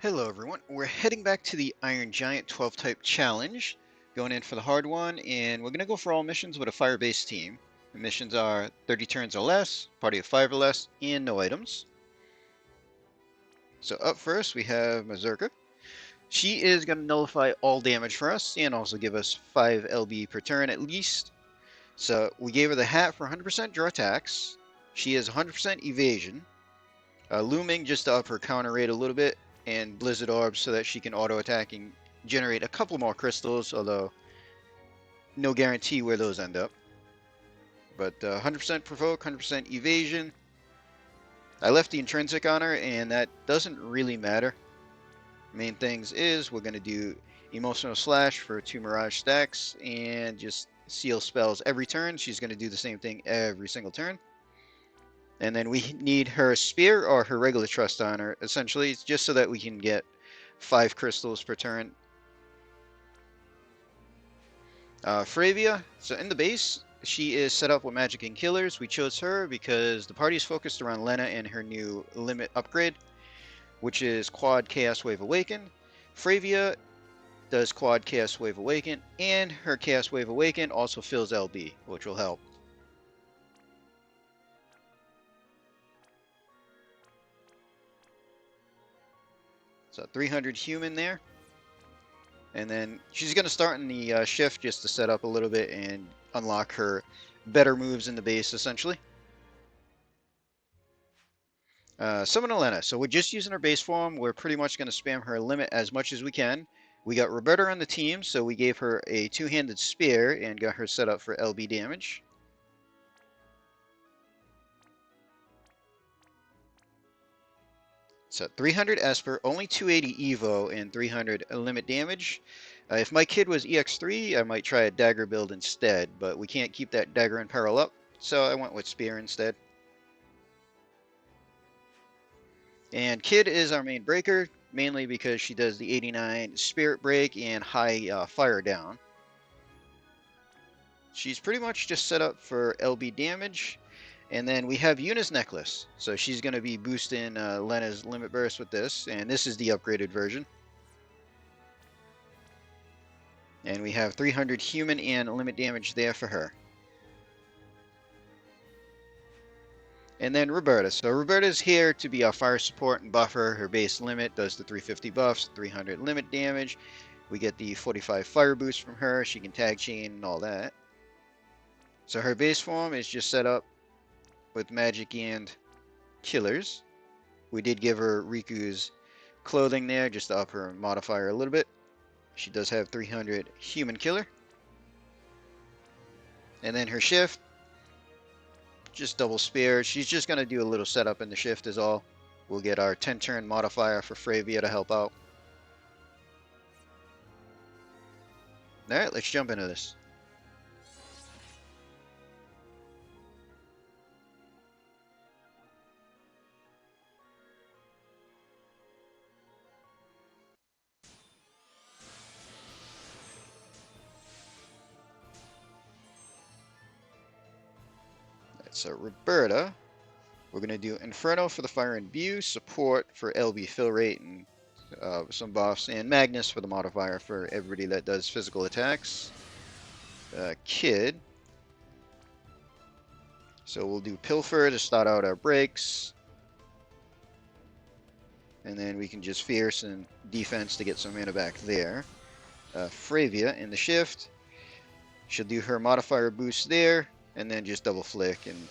Hello everyone, we're heading back to the Iron Giant 12 type challenge, going in for the hard one, and we're going to go for all missions with a fire-based team. The missions are 30 turns or less, party of 5 or less, and no items. So up first we have Mazurka. She is going to nullify all damage for us and also give us 5 LB per turn at least. So we gave her the hat for 100% draw attacks. She has 100% evasion. Looming just to up her counter rate a little bit, and Blizzard Orbs so that she can auto attack and generate a couple more crystals, although no guarantee where those end up. But 100% provoke, 100% evasion. I left the intrinsic on her, and that doesn't really matter. Main things is we're going to do Emotional Slash for 2 Mirage stacks and just seal spells every turn. She's going to do the same thing every single turn. And then we need her spear or her regular trust on her, essentially, just so that we can get 5 crystals per turn. Fravia, so in the base, she is set up with magic and killers. We chose her because the party is focused around Lenna and her new limit upgrade, which is quad Chaos Wave Awaken. Fravia does quad Chaos Wave Awaken, and her Chaos Wave Awaken also fills LB, which will help. So 300 human there. And then she's going to start in the shift just to set up a little bit and unlock her better moves in the base, essentially. Summoner Lenna. So we're just using her base form. We're pretty much going to spam her limit as much as we can. We got Roberta on the team, so we gave her a 2-handed spear and got her set up for LB damage. So 300 Esper, only 280 Evo, and 300 limit damage. If my kid was EX3, I might try a dagger build instead, but we can't keep that dagger and peril up, so I went with spear instead. And Kid is our main breaker, mainly because she does the 89 spirit break and high fire down. She's pretty much just set up for LB damage. And then we have Yuna's necklace. So she's going to be boosting Lenna's limit burst with this. And this is the upgraded version. And we have 300 human and limit damage there for her. And then Roberta. So Roberta's here to be our fire support and buffer. Her base limit does the 350 buffs, 300 limit damage. We get the 45 fire boost from her. She can tag chain and all that. So her base form is just set up with magic and killers. We did give her Riku's clothing there just to up her modifier a little bit. She does have 300 human killer. And then her shift, just double spear. She's just going to do a little setup in the shift is all. We'll get our 10 turn modifier for Fravia to help out. Alright, let's jump into this. So Roberta, we're going to do Inferno for the Fire and Imbue, support for LB fill rate and some buffs, and Magnus for the modifier for everybody that does physical attacks. Kid. So we'll do Pilfer to start out our breaks. And then we can just Fierce and Defense to get some mana back there. Fravia in the shift. She'll do her modifier boost there, and then just double flick, and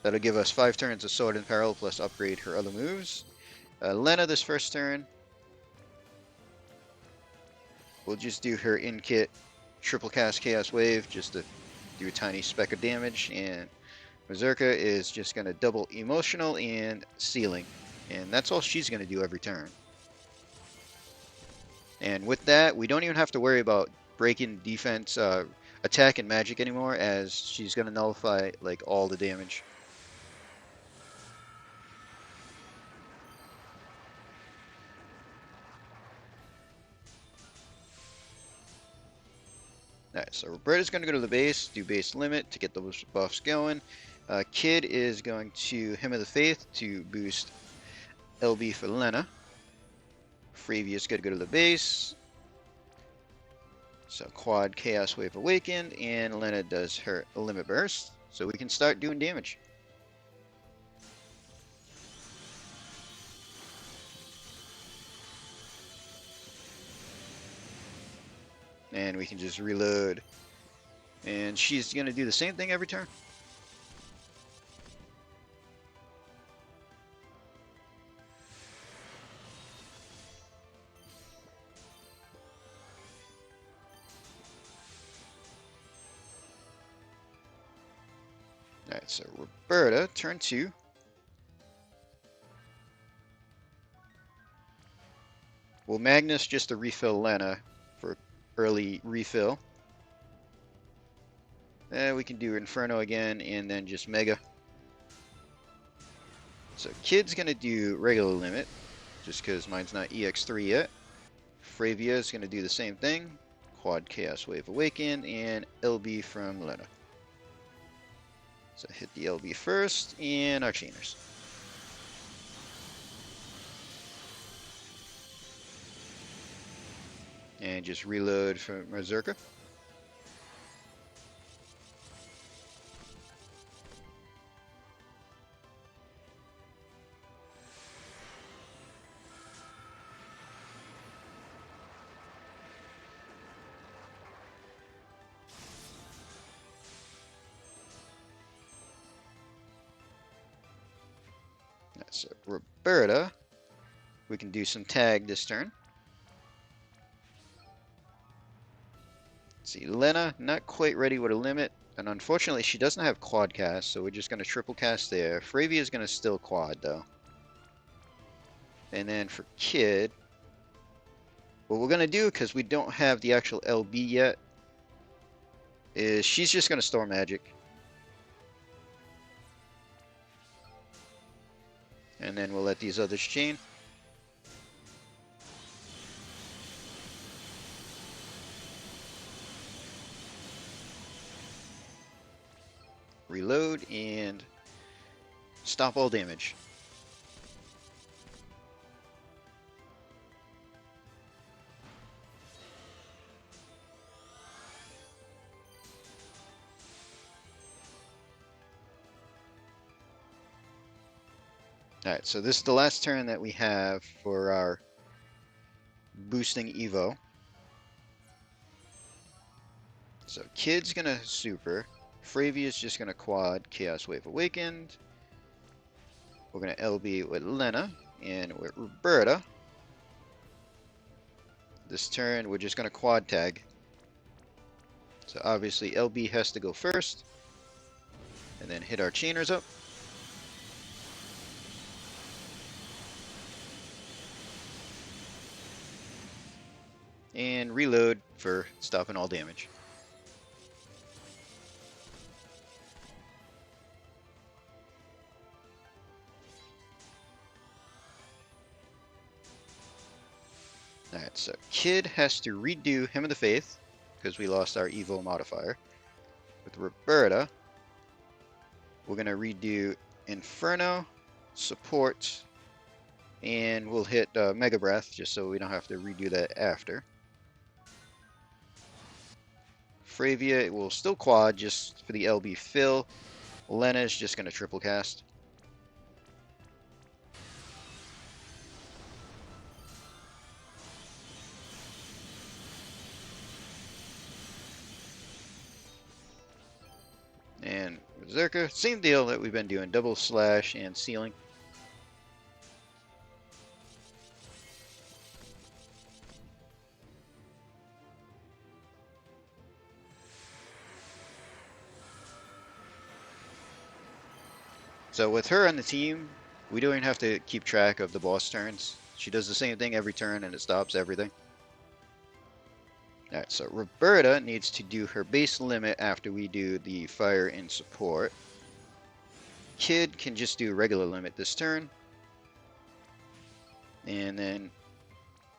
that'll give us 5 turns of Sword and Peril plus upgrade her other moves. Lenna this first turn. We'll just do her in-kit triple cast Chaos Wave just to do a tiny speck of damage, and Mazurka is just going to double Emotional and Sealing, and that's all she's going to do every turn. And with that, we don't even have to worry about breaking defense, attack, and magic anymore, as she's going to nullify like all the damage. Alright, so Roberta's going to go to the base, do base limit to get those buffs going. Kid is going to Hymn of the Faith to boost LB for Lenna. Freevia's got to go to the base. So quad Chaos Wave Awakened, and Lenna does her Limit Burst. So we can start doing damage. And we can just reload. And she's going to do the same thing every turn. Alright, so Roberta, turn 2. Well, Magnus just to refill Lenna for early refill. We can do Inferno again, and then just Mega. So Kid's going to do regular limit, just because mine's not EX3 yet. Fravia is going to do the same thing. Quad Chaos Wave Awaken, and LB from Lenna. So hit the LB first, and our chainers. And just reload from Berserker. So Roberta, we can do some tag this turn. Let's see, Lenna, not quite ready with a limit, and unfortunately she doesn't have quad cast, so we're just going to triple cast there. Fravia is going to still quad though. And then for Kid, what we're going to do, because we don't have the actual LB yet, is she's just going to store magic. And then we'll let these others chain. Reload and stop all damage. Alright, so this is the last turn that we have for our boosting Evo. So Kid's gonna super. Fravia's just gonna quad Chaos Wave Awakened. We're gonna LB with Lenna and with Roberta. This turn we're just gonna quad tag. So obviously LB has to go first. And then hit our chainers up. And reload for stopping all damage. Alright, so Kid has to redo Hymn of the Faith, because we lost our Evo modifier. With Roberta, we're going to redo Inferno, Support, and we'll hit Mega Breath, just so we don't have to redo that after. Fravia will still quad, just for the LB fill. Lenna is just going to triple cast. And Berserker, same deal that we've been doing, double slash and sealing. So with her on the team, we don't even have to keep track of the boss turns. She does the same thing every turn and it stops everything. Alright, so Roberta needs to do her base limit after we do the fire and support. Kid can just do regular limit this turn. And then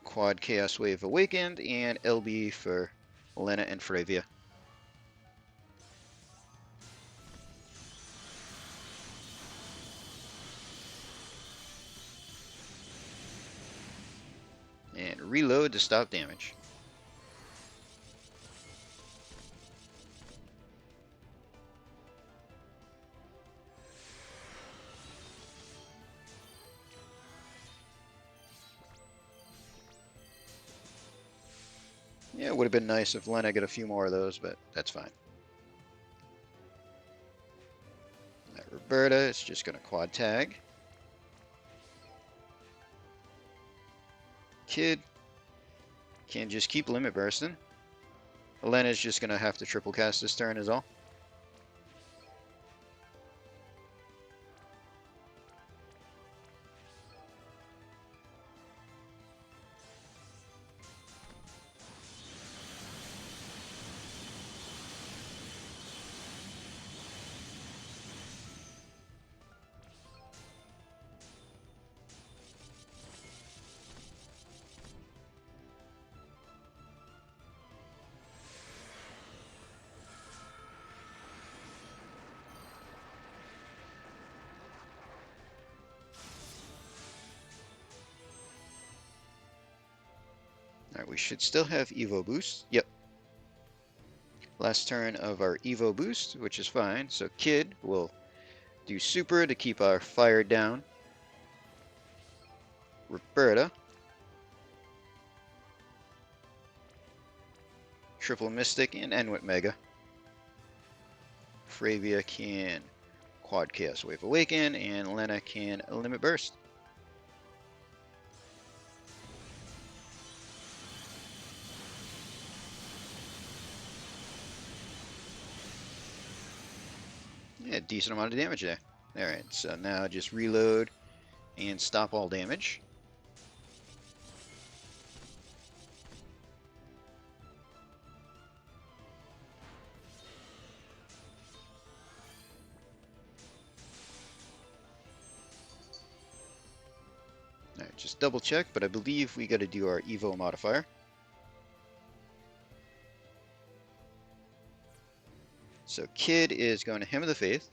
quad Chaos Wave Awakened and LB for Lenna and Fravia. reload to stop damage. Yeah, it would have been nice if Lenna got a few more of those, but that's fine. That Roberta is just going to quad tag. Kid can just keep limit bursting. Lenna's just going to have to triple cast this turn is all. Alright, we should still have Evo boost. Yep. Last turn of our Evo boost, which is fine. So Kid will do super to keep our fire down. Roberta. Triple Mystic and end with Mega. Fravia can quad Chaos Wave Awaken, and Lenna can limit burst. Yeah, decent amount of damage there. Alright, so now just reload and stop all damage. Alright, just double check, but I believe we got to do our Evo modifier. So Kid is going to Hymn of the Faith.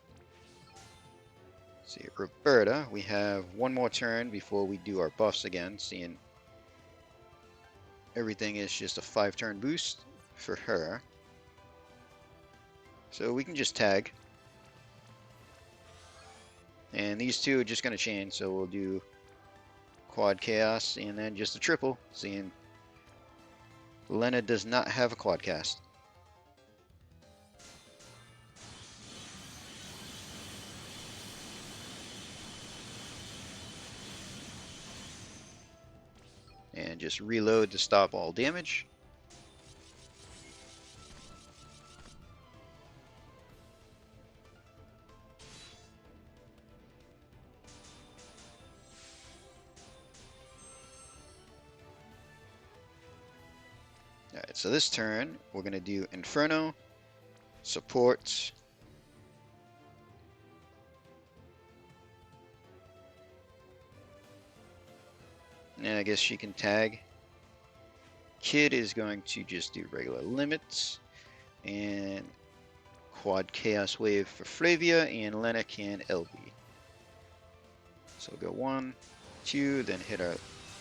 See, Roberta, we have one more turn before we do our buffs again, seeing everything is just a 5-turn boost for her. So we can just tag. And these two are just going to chain, so we'll do quad chaos and then just a triple, seeing Lenna does not have a quad cast. And just reload to stop all damage. Alright, so this turn we're going to do Inferno, support, and I guess she can tag. Kid is going to just do regular limits and quad chaos wave for Flavia, and Lenna can LB. So we'll go 1, 2, then hit our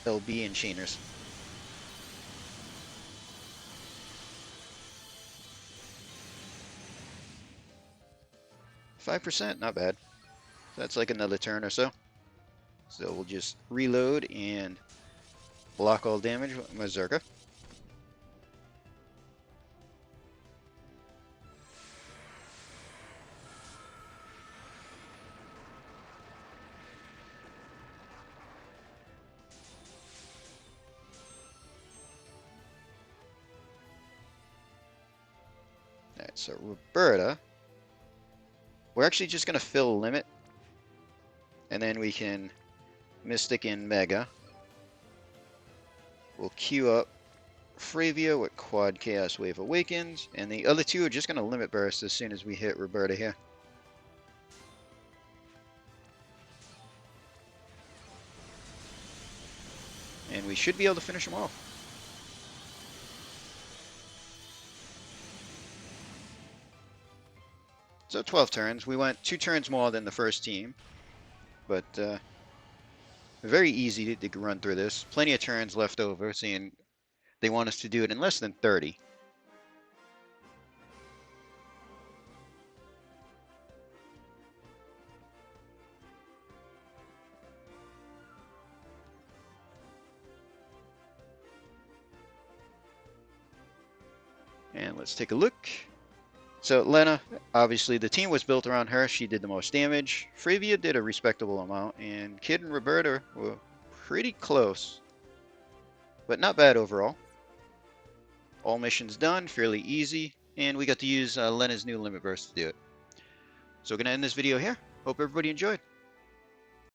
LB and chainers. %, not bad. That's like another turn or so. So we'll just reload and block all damage with Mazurka. Alright, so Roberta, we're actually just going to fill limit, and then we can Mystic in Mega. We'll queue up Fravia with Quad Chaos Wave Awakens, and the other two are just going to limit burst as soon as we hit Roberta here. And we should be able to finish them off. So 12 turns. We went 2 turns more than the first team, but Very easy to run through this. Plenty of turns left over, seeing they want us to do it in less than 30. And let's take a look. So Lenna, obviously the team was built around her. She did the most damage. Fravia did a respectable amount, and Kid and Roberta were pretty close, but not bad overall. All missions done, fairly easy, and we got to use Lenna's new limit burst to do it. So we're gonna end this video here. Hope everybody enjoyed.